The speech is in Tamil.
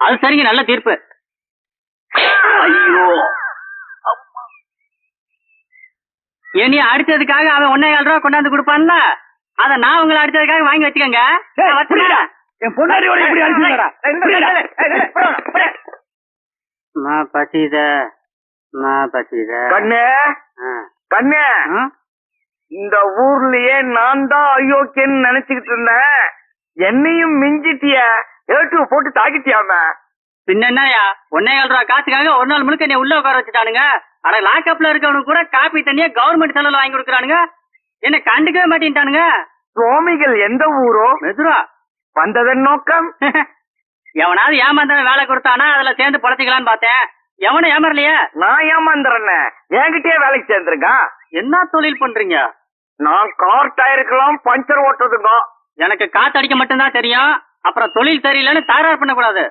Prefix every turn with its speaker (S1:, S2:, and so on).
S1: அது சரிங்க, நல்ல தீர்ப்பு.
S2: ஐயோ
S1: என்னைய அடிச்சதுக்காக அவன் 1,500 கொண்டாந்து கொடுப்பான்ல, அத நான் உங்களை அடிச்சதுக்காக வாங்கி வச்சுக்கோங்க. நான் வச்சுக்கிறேன்.
S2: என் பொண்டாடியோட இப்படி அடிச்சுடா. கண்ணே கண்ணே, இந்த ஊர்லயே நான் தான் அயோக்கியன்னு நினைச்சுக்கிட்டு இருந்தேன். என்னையும் மிஞ்சிட்டிய ஏட்டு போட்டு தாக்கிட்டியாம.
S1: பின்ன என்னயா 1,500 காசுக்காக ஒரு நாள் முழுக்க என்னை உள்ள உட்கார வச்சுட்டானுங்க. அட லாக்அப்ல இருக்கவனுக்கு கூட காப்பி தண்ணியா கவர்மெண்ட் செலவுல வாங்கி கொடுக்குறானுங்க. என்ன கண்டுக்கவே மாட்டேன்ட்டானுங்க.
S2: சுவாமிகள் எந்த ஊரோ?
S1: மெதுரா
S2: வந்ததன் நோக்கம்?
S1: எவனாவது ஏமாந்தவன் வேலை கொடுத்தானா அதுல சேர்ந்து பொழைச்சிக்கலான்னு பார்த்தேன். எவனும் ஏமாறலையே.
S2: நான் ஏமாந்துறேன்னு என்கிட்டயே வேலைக்கு சேர்ந்திருக்கான்.
S1: என்ன தொழில் பண்றீங்க?
S2: நான் கார் டயருக்கெல்லாம் பஞ்சர் ஓட்டுறதுங்க.
S1: எனக்கு காத்து அடிக்க மட்டும்தான் தெரியும். அப்புறம் தொழில் தெரியலன்னு தகராறு பண்ணக்கூடாது.